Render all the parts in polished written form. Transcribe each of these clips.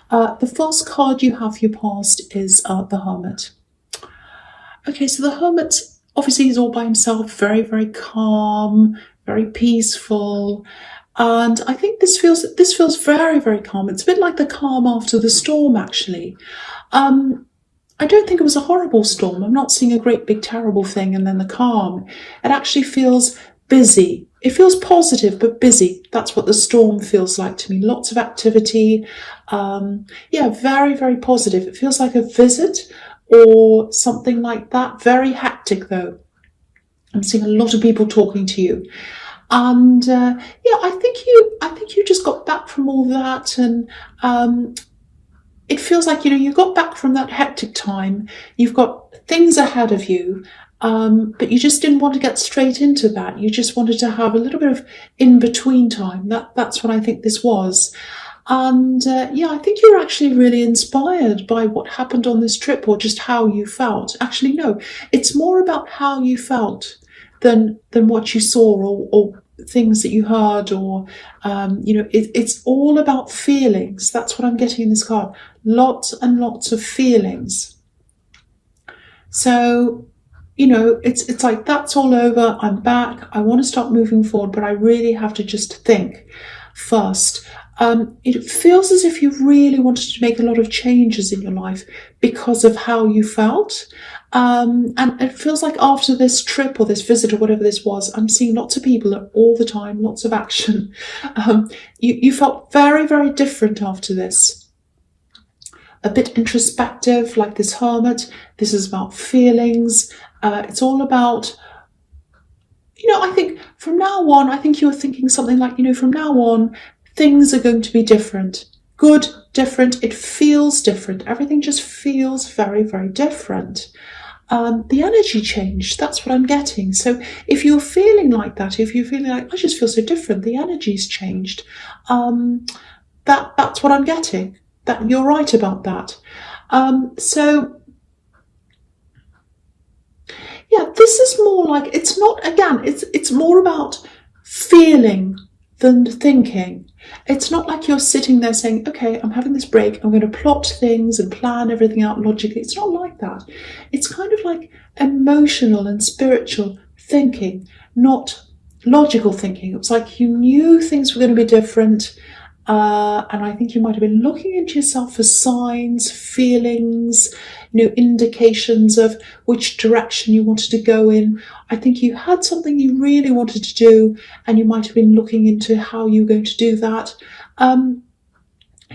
The first card you have for your past is the Hermit. Okay, so the Hermit obviously is all by himself, very, very calm, very peaceful. And I think this feels very, very calm. It's a bit like the calm after the storm, actually. I don't think it was a horrible storm. I'm not seeing a great big terrible thing and then the calm. It actually feels busy. It feels positive but busy. That's what the storm feels like to me. Lots of activity. Yeah, very, very positive. It feels like a visit or something like that. Very hectic though. I'm seeing a lot of people talking to you. And yeah, I think you just got back from all that, and it feels like, you got back from that hectic time. You've got things ahead of you, but you just didn't want to get straight into that. You just wanted to have a little bit of in between time. That's what I think this was. And yeah, I think you're actually really inspired by what happened on this trip, or just how you felt. Actually, no, it's more about how you felt than what you saw, or things that you heard, or it's all about feelings. That's what I'm getting in this card. Lots and lots of feelings. So it's like, that's all over. I'm back. I want to start moving forward, but I really have to just think first. It feels as if you really wanted to make a lot of changes in your life because of how you felt. And it feels like after this trip or this visit or whatever this was, I'm seeing lots of people all the time, lots of action. You felt very, very different after this. A bit introspective, like this Hermit. This is about feelings. It's all about, I think from now on, I think you were thinking something like, from now on, things are going to be different. Good, different. It feels different. Everything just feels very, very different. The energy changed. That's what I'm getting. So if you're feeling like that, if you're feeling like, I just feel so different, the energy's changed. That's what I'm getting. That you're right about that. So yeah, this is more like, it's not, again, it's more about feeling than thinking. It's not like you're sitting there saying, okay, I'm having this break, I'm going to plot things and plan everything out logically. It's not like that. It's kind of like emotional and spiritual thinking, not logical thinking. It was like you knew things were going to be different. And I think you might have been looking into yourself for signs, feelings, indications of which direction you wanted to go in. I think you had something you really wanted to do, and you might have been looking into how you're going to do that.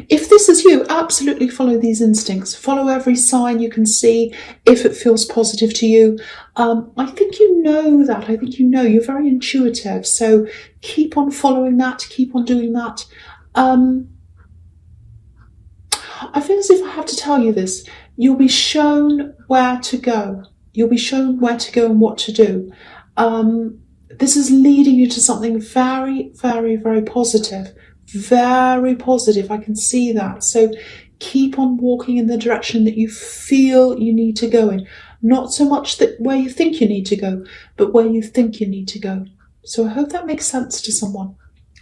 If this is you, absolutely follow these instincts. Follow every sign you can see if it feels positive to you. I think you know that. I think you're very intuitive. So keep on following that. Keep on doing that. I feel as if I have to tell you this. You'll be shown where to go. You'll be shown where to go and what to do. This is leading you to something very, very, very positive. Very positive. I can see that. So keep on walking in the direction that you feel you need to go in. Not so much that where you think you need to go, but where you think you need to go. So I hope that makes sense to someone.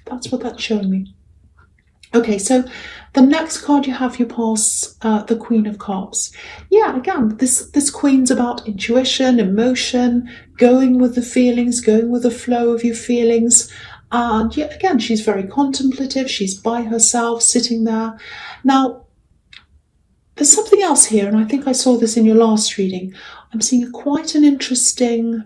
That's what that's showing me. Okay, so the next card you have, you pass the Queen of Cups. Yeah, again, this Queen's about intuition, emotion, going with the feelings, going with the flow of your feelings. And yeah, again, she's very contemplative. She's by herself, sitting there. Now, there's something else here, and I think I saw this in your last reading. I'm seeing quite an interesting...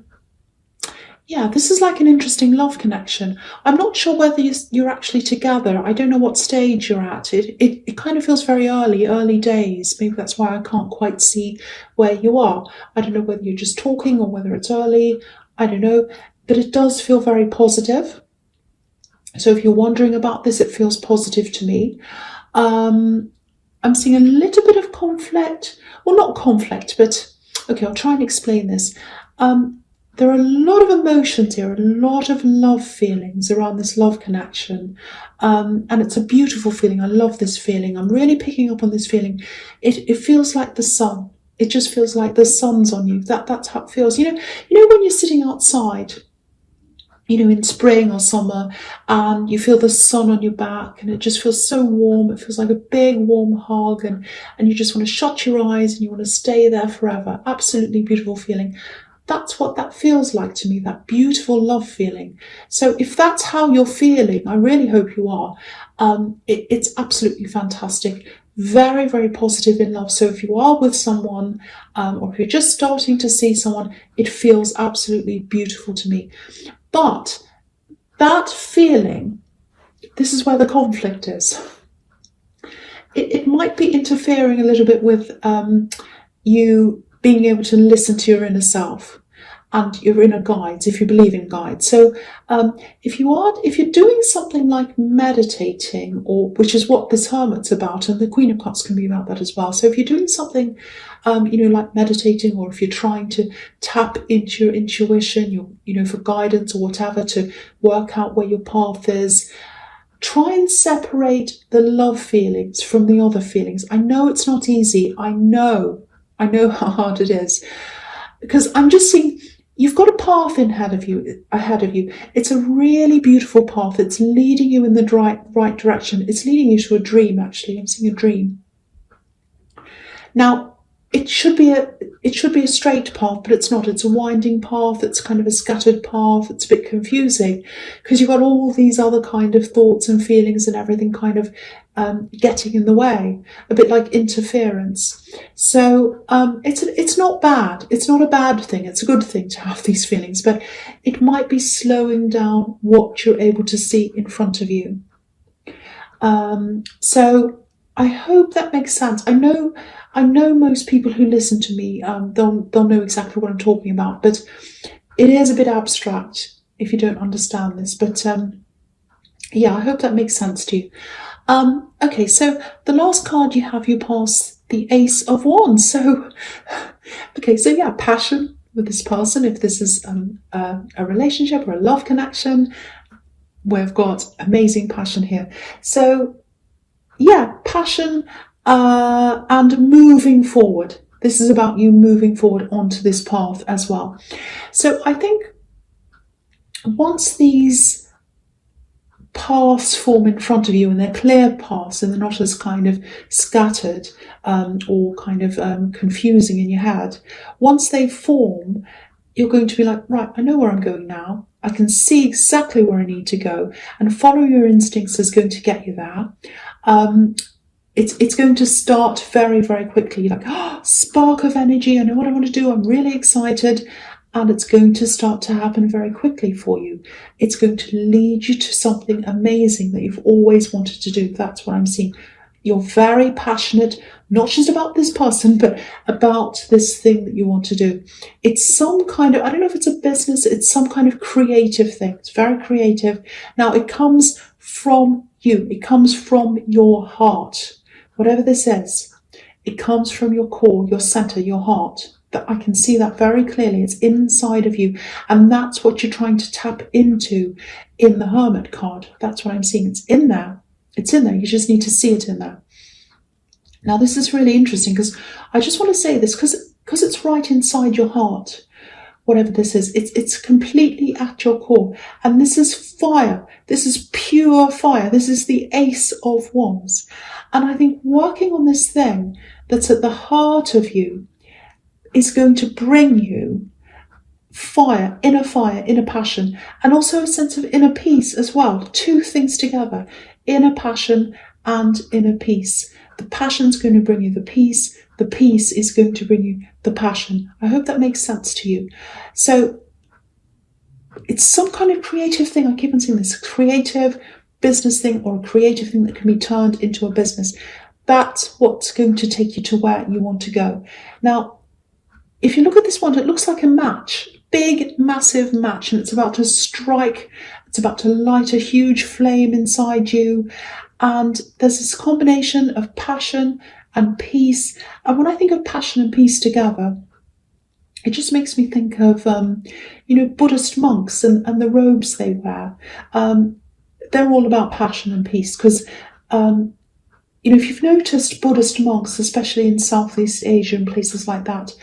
Yeah, this is like an interesting love connection. I'm not sure whether you're actually together. I don't know what stage you're at. It kind of feels very early days. Maybe that's why I can't quite see where you are. I don't know whether you're just talking or whether it's early. I don't know. But it does feel very positive. So if you're wondering about this, it feels positive to me. I'm seeing a little bit of conflict. Well, not conflict, but... Okay, I'll try and explain this. There are a lot of emotions here, a lot of love feelings around this love connection. And it's a beautiful feeling. I love this feeling. I'm really picking up on this feeling. It feels like the sun. It just feels like the sun's on you. That's how it feels. You know when you're sitting outside in spring or summer, and you feel the sun on your back and it just feels so warm. It feels like a big warm hug, and you just want to shut your eyes and you want to stay there forever. Absolutely beautiful feeling. That's what that feels like to me, that beautiful love feeling. So if that's how you're feeling, I really hope you are. It's absolutely fantastic. Very, very positive in love. So if you are with someone, or if you're just starting to see someone, it feels absolutely beautiful to me. But that feeling, this is where the conflict is. It might be interfering a little bit with you being able to listen to your inner self and your inner guides, if you believe in guides. So if you're doing something like meditating, or which is what this Hermit's about, and the Queen of Cups can be about that as well. So if you're doing something, like meditating, or if you're trying to tap into your intuition, for guidance or whatever, to work out where your path is, try and separate the love feelings from the other feelings. I know it's not easy. I know how hard it is, because I'm just seeing you've got a path ahead of you. It's a really beautiful path. It's leading you in the right direction. It's leading you to a dream, actually. I'm seeing a dream. Now, it should be a straight path, but it's not. It's a winding path. It's kind of a scattered path. It's a bit confusing because you've got all these other kind of thoughts and feelings and everything kind of getting in the way, a bit like interference. So it's not bad. It's not a bad thing. It's a good thing to have these feelings, but it might be slowing down what you're able to see in front of you. So I hope that makes sense. I know most people who listen to me, they'll know exactly what I'm talking about, but it is a bit abstract if you don't understand this. But I hope that makes sense to you. Okay, so the last card you pass the Ace of Wands. So, passion with this person. If this is a relationship or a love connection, we've got amazing passion here. So, passion and moving forward. This is about you moving forward onto this path as well. So I think once these paths form in front of you, and they're clear paths and they're not as kind of scattered or kind of confusing in your head, once they form, you're going to be like, right, I know where I'm going now. I can see exactly where I need to go, and follow your instincts is going to get you there. It's going to start very, very quickly, like, spark of energy, I know what I want to do, I'm really excited, and it's going to start to happen very quickly for you. It's going to lead you to something amazing that you've always wanted to do. That's what I'm seeing. You're very passionate, not just about this person, but about this thing that you want to do. It's some kind of, I don't know if it's a business, it's some kind of creative thing. It's very creative. Now, it comes from you. It comes from your heart. Whatever this is, it comes from your core, your center, your heart. That I can see that very clearly. It's inside of you, and that's what you're trying to tap into in the Hermit card. That's what I'm seeing. It's in there. It's in there. You just need to see it in there. Now, this is really interesting because I just want to say this because it's right inside your heart. Whatever this is, it's completely at your core, and this is fire. This is pure fire. This is the Ace of Wands, and I think working on this thing that's at the heart of you is going to bring you fire, inner passion, and also a sense of inner peace as well. Two things together, inner passion and inner peace. The passion's going to bring you the peace is going to bring you the passion. I hope that makes sense to you. So it's some kind of creative thing. I keep on saying this, creative business thing, or a creative thing that can be turned into a business. That's what's going to take you to where you want to go. Now, if you look at this one, it looks like a match, big, massive match, and it's about to strike. It's about to light a huge flame inside you. And there's this combination of passion and peace. And when I think of passion and peace together, it just makes me think of, Buddhist monks and the robes they wear. They're all about passion and peace because, if you've noticed Buddhist monks, especially in Southeast Asia and places like that,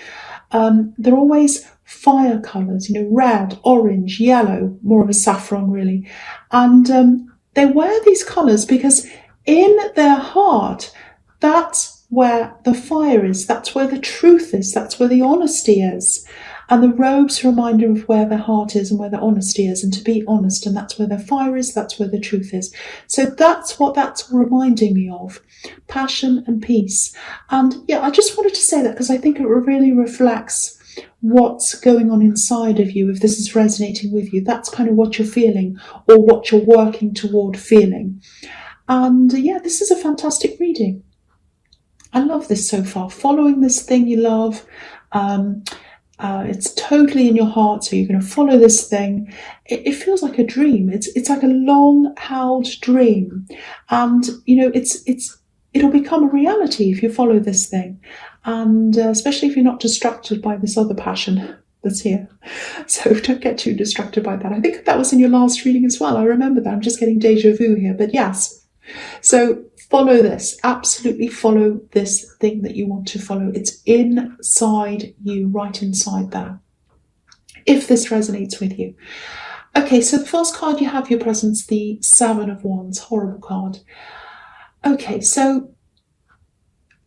They're always fire colours, red, orange, yellow, more of a saffron really. And they wear these colours because in their heart, that's where the fire is, that's where the truth is, that's where the honesty is. And the robe's a reminder of where their heart is and where their honesty is, and to be honest, and that's where their fire is, that's where the truth is. So that's what that's reminding me of, passion and peace. And yeah, I just wanted to say that because I think it really reflects what's going on inside of you. If this is resonating with you, that's kind of what you're feeling or what you're working toward feeling. And yeah, this is a fantastic reading. I love this so far. Following this thing you love. It's totally in your heart, so you're going to follow this thing. It feels like a dream. It's like a long-held dream, and it'll become a reality if you follow this thing, and especially if you're not distracted by this other passion that's here. So don't get too distracted by that. I think that was in your last reading as well. I remember that. I'm just getting deja vu here, but yes. So follow this. Absolutely follow this thing that you want to follow. It's inside you, right inside there. If this resonates with you. Okay, so the first card you have your presence, the Seven of Wands, horrible card. Okay, so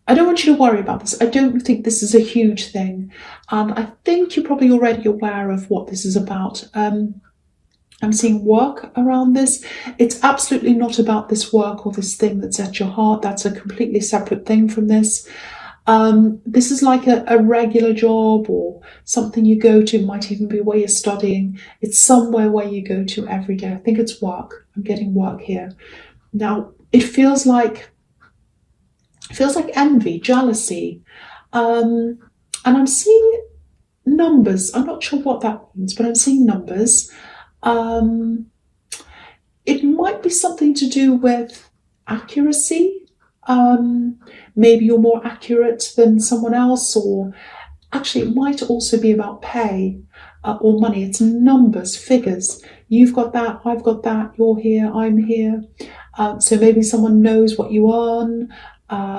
I don't want you to worry about this. I don't think this is a huge thing. And I think you're probably already aware of what this is about. I'm seeing work around this. It's absolutely not about this work or this thing that's at your heart. That's a completely separate thing from this. This is like a regular job or something you go to. It might even be where you're studying. It's somewhere where you go to every day. I think it's work. I'm getting work here. Now, it feels like envy, jealousy. And I'm seeing numbers. I'm not sure what that means, but I'm seeing numbers. It might be something to do with accuracy. Maybe you're more accurate than someone else, or actually it might also be about pay or money. It's numbers, figures. You've got that, I've got that, you're here, I'm here. So maybe someone knows what you earn.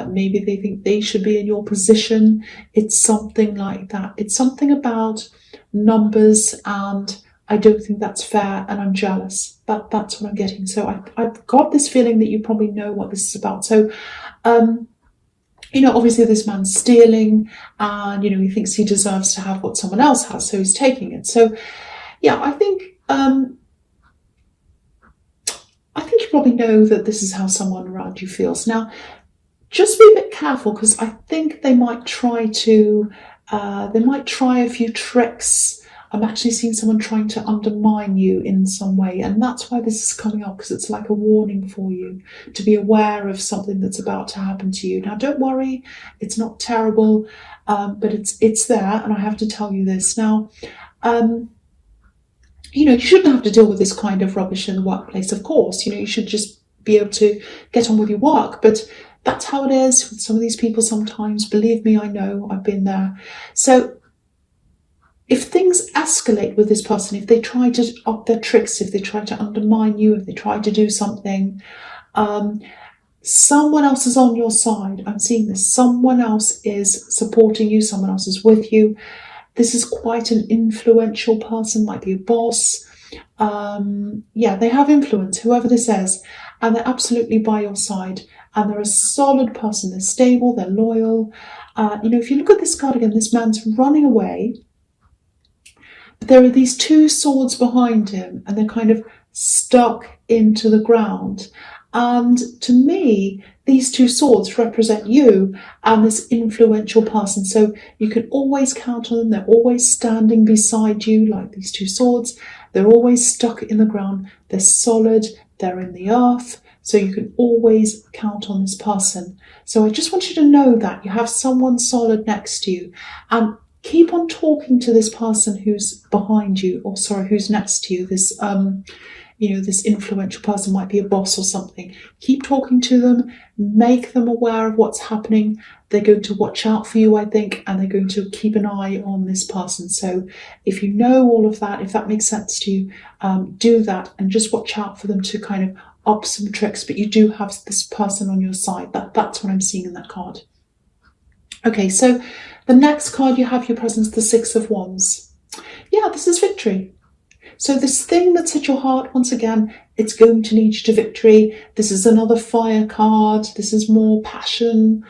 Maybe they think they should be in your position. It's something like that. It's something about numbers, and I don't think that's fair, and I'm jealous. That's what I'm getting. So I've got this feeling that you probably know what this is about. So, obviously this man's stealing, and, he thinks he deserves to have what someone else has, so he's taking it. So, yeah, I think you probably know that this is how someone around you feels. Now, just be a bit careful, because I think they might try a few tricks. I'm actually seeing someone trying to undermine you in some way, and that's why this is coming up, because it's like a warning for you to be aware of something that's about to happen to you. Now, don't worry, it's not terrible, but it's there, and I have to tell you this. Now, you shouldn't have to deal with this kind of rubbish in the workplace, of course. You should just be able to get on with your work, but that's how it is with some of these people sometimes. Believe me, I know, I've been there. So if things escalate with this person, if they try to up their tricks, if they try to undermine you, if they try to do something, someone else is on your side. I'm seeing this. Someone else is supporting you. Someone else is with you. This is quite an influential person, might be a boss. They have influence, whoever this is, and they're absolutely by your side. And they're a solid person. They're stable. They're loyal. If you look at this card again, this man's running away. But there are these two swords behind him, and they're kind of stuck into the ground. And to me, these two swords represent you and this influential person. So you can always count on them. They're always standing beside you, like these two swords. They're always stuck in the ground. They're solid. They're in the earth. So you can always count on this person. So I just want you to know that you have someone solid next to you, and keep on talking to this person who's behind you, or who's next to you. This, this influential person, might be a boss or something. Keep talking to them, make them aware of what's happening. They're going to watch out for you, I think, and they're going to keep an eye on this person. So if you know all of that, if that makes sense to you, do that, and just watch out for them to kind of up some tricks. But you do have this person on your side. That's what I'm seeing in that card. Okay, so the next card you have your presence, the Six of Wands. Yeah, this is victory. So this thing that's at your heart, once again, it's going to lead you to victory. This is another fire card. This is more passion.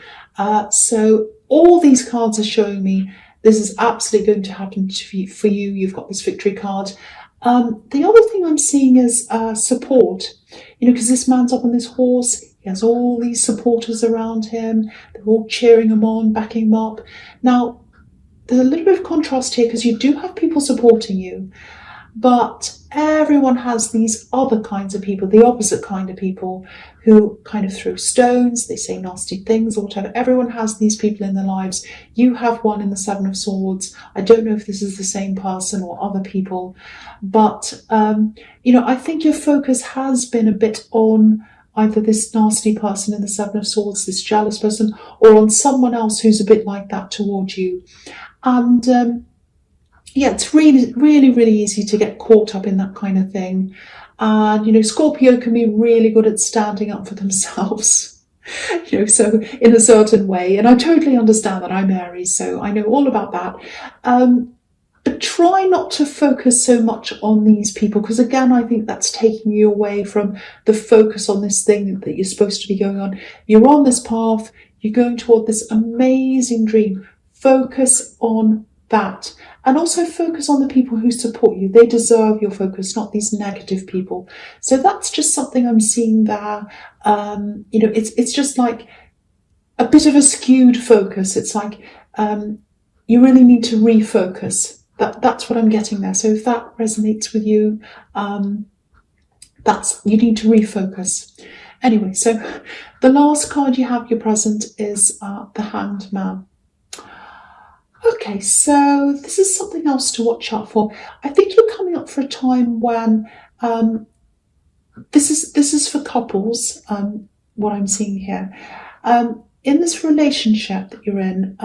So all these cards are showing me this is absolutely going to happen for you. You've got this victory card. The other thing I'm seeing is support. Because this man's up on this horse. He has all these supporters around him. They're all cheering him on, backing him up. Now, there's a little bit of contrast here because you do have people supporting you. But everyone has these other kinds of people, the opposite kind of people who kind of throw stones, they say nasty things or whatever. Everyone has these people in their lives. You have one in the Seven of Swords. I don't know if this is the same person or other people, but, I think your focus has been a bit on either this nasty person in the Seven of Swords, this jealous person, or on someone else who's a bit like that towards you. And, yeah, it's really, really, really easy to get caught up in that kind of thing. And, Scorpio can be really good at standing up for themselves, so in a certain way. And I totally understand that. I'm Aries, so I know all about that. But try not to focus so much on these people, because again, I think that's taking you away from the focus on this thing that you're supposed to be going on. You're on this path, you're going toward this amazing dream. Focus on that. And also focus on the people who support you. They deserve your focus, not these negative people. So that's just something I'm seeing there. It's just like a bit of a skewed focus. It's like you really need to refocus. That's what I'm getting there. So if that resonates with you, you need to refocus. Anyway, so the last card you have your present is the Hanged Man. Okay, so this is something else to watch out for. I think you're coming up for a time when this is for couples. What I'm seeing here, in this relationship that you're in,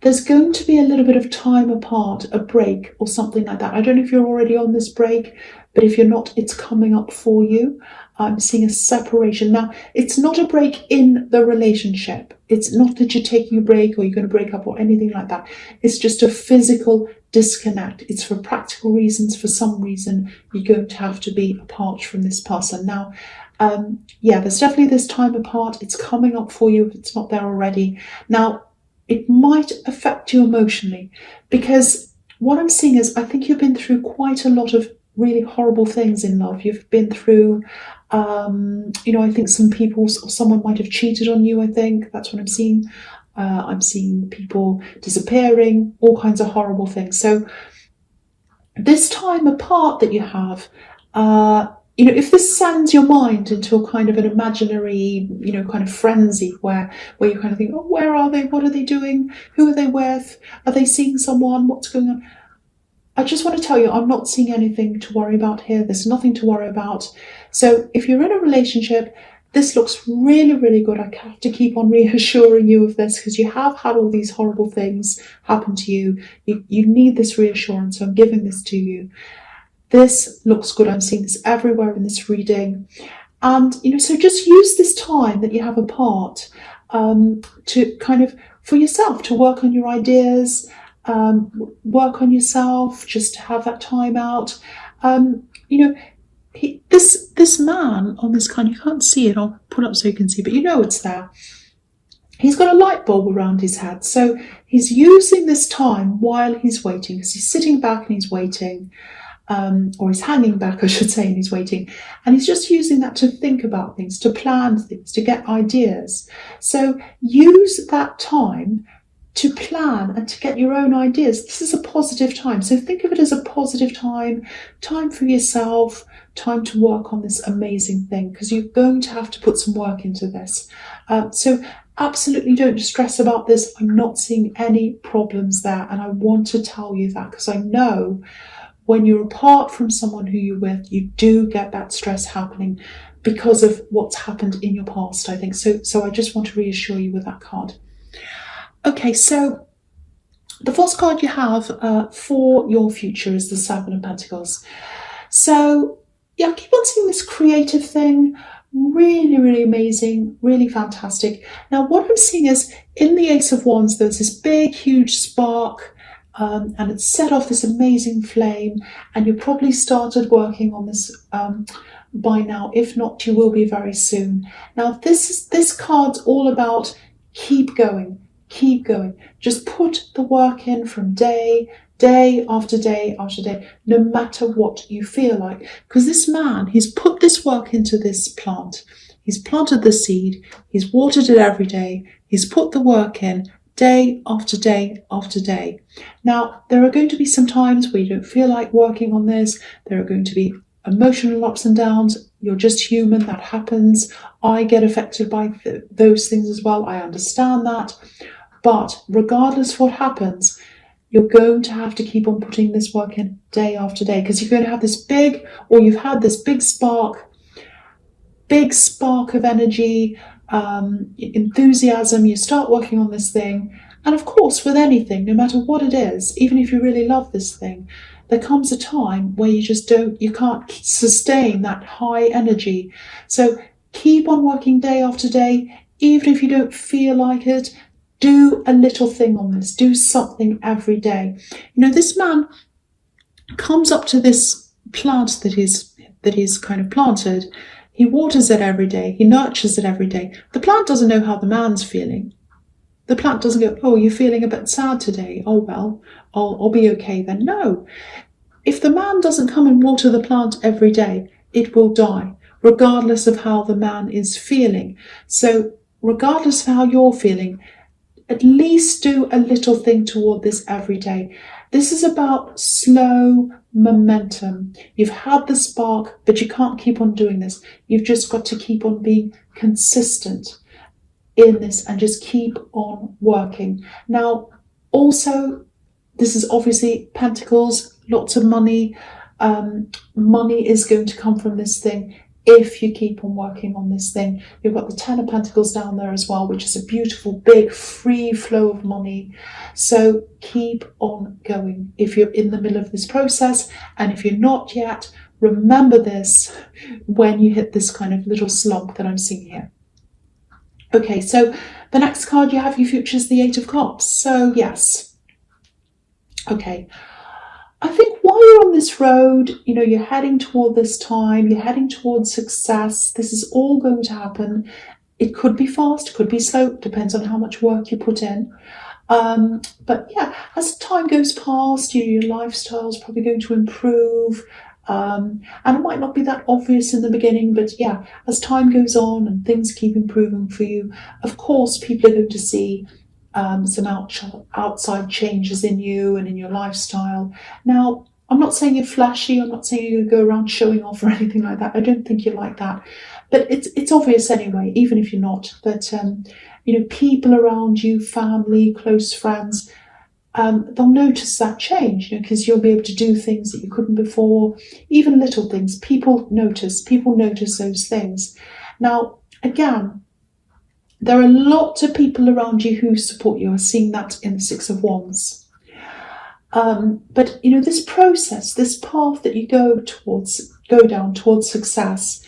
there's going to be a little bit of time apart, a break or something like that. I don't know if you're already on this break, but if you're not, it's coming up for you. I'm seeing a separation. Now, it's not a break in the relationship. It's not that you're taking a break or you're going to break up or anything like that. It's just a physical disconnect. It's for practical reasons. For some reason, you're going to have to be apart from this person. Now, there's definitely this time apart. It's coming up for you if it's not there already. Now, it might affect you emotionally, because what I'm seeing is I think you've been through quite a lot of really horrible things in love. You've been through, I think someone might have cheated on you. I think that's what I'm seeing. I'm seeing people disappearing, all kinds of horrible things. So this time apart that you have, if this sends your mind into a kind of an imaginary, kind of frenzy where you kind of think, oh, where are they? What are they doing? Who are they with? Are they seeing someone? What's going on? I just want to tell you, I'm not seeing anything to worry about here. There's nothing to worry about. So if you're in a relationship, this looks really, really good. I have to keep on reassuring you of this because you have had all these horrible things happen to you. You need this reassurance. So I'm giving this to you. This looks good. I'm seeing this everywhere in this reading. And, so just use this time that you have apart to kind of, for yourself, to work on your ideas, work on yourself, just to have that time out. This man on this card, you can't see it, I'll put up so you can see, but it's there. He's got a light bulb around his head. So he's using this time while he's waiting, because he's sitting back and he's waiting. Or he's hanging back, I should say, and he's waiting. And he's just using that to think about things, to plan things, to get ideas. So use that time to plan and to get your own ideas. This is a positive time. So think of it as a positive time for yourself, time to work on this amazing thing, because you're going to have to put some work into this. So absolutely don't stress about this. I'm not seeing any problems there. And I want to tell you that because I know when you're apart from someone who you're with, you do get that stress happening because of what's happened in your past, I think. So I just want to reassure you with that card. Okay, so the first card you have for your future is the Seven of Pentacles. So, yeah, I keep on seeing this creative thing Really, really amazing, really fantastic. Now, what I'm seeing is in the Ace of Wands, there's this big, huge spark, and it's set off this amazing flame, and you probably started working on this by now. If not, you will be very soon. Now, this card's all about keep going, keep going. Just put the work in from day after day after day, no matter what you feel like. Because this man, he's put this work into this plant. He's planted the seed, he's watered it every day, he's put the work in day after day after day. Now, there are going to be some times where you don't feel like working on this. There are going to be emotional ups and downs. You're just human, that happens. I get affected by those things as well. I understand that. But regardless what happens, you're going to have to keep on putting this work in day after day, because you're going to have this big, or you've had this big spark of energy, enthusiasm. You start working on this thing. And of course, with anything, no matter what it is, even if you really love this thing, there comes a time where you can't sustain that high energy. So keep on working day after day, even if you don't feel like it. Do a little thing on this. Do something every day. This man comes up to this plant that he's kind of planted. He waters it every day. He nurtures it every day. The plant doesn't know how the man's feeling. The plant doesn't go, oh, you're feeling a bit sad today. Oh, well, I'll be okay then. No. If the man doesn't come and water the plant every day, it will die, regardless of how the man is feeling. So regardless of how you're feeling, at least do a little thing toward this every day. This is about slow momentum. You've had the spark, but you can't keep on doing this. You've just got to keep on being consistent in this and just keep on working. Now, also, this is obviously Pentacles, lots of money. Money is going to come from this thing if you keep on working on this thing. You've got the Ten of Pentacles down there as well, which is a beautiful, big, free flow of money. So keep on going if you're in the middle of this process. And if you're not yet, remember this when you hit this kind of little slump that I'm seeing here. Okay, so the next card you have, your future, is the Eight of Cups. So yes. Okay. I think while you're on this road, you're heading toward this time, you're heading towards success. This is all going to happen. It could be fast, could be slow, depends on how much work you put in. But yeah, as time goes past, your lifestyle is probably going to improve. And it might not be that obvious in the beginning, but yeah, as time goes on and things keep improving for you, of course, people are going to see some outside changes in you and in your lifestyle. Now, I'm not saying you're flashy. I'm not saying you're going to go around showing off or anything like that. I don't think you're like that. But it's obvious anyway, even if you're not, that, people around you, family, close friends, they'll notice that change, because you'll be able to do things that you couldn't before, even little things. People notice those things. Now, again, there are lots of people around you who support you. I'm seeing that in the Six of Wands. But this process, this path that you go down towards success,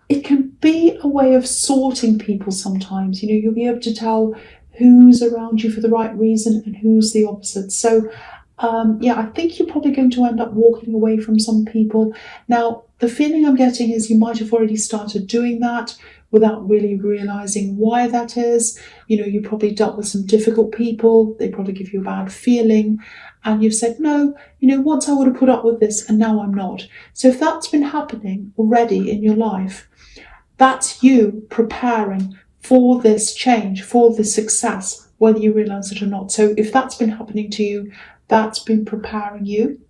it can be a way of sorting people sometimes. You'll be able to tell who's around you for the right reason and who's the opposite. So I think you're probably going to end up walking away from some people. Now, the feeling I'm getting is you might have already started doing that without really realizing why that is. You probably dealt with some difficult people. They probably give you a bad feeling. And you've said, no, once I would have put up with this and now I'm not. So if that's been happening already in your life, that's you preparing for this change, for this success, whether you realize it or not. So if that's been happening to you, that's been preparing you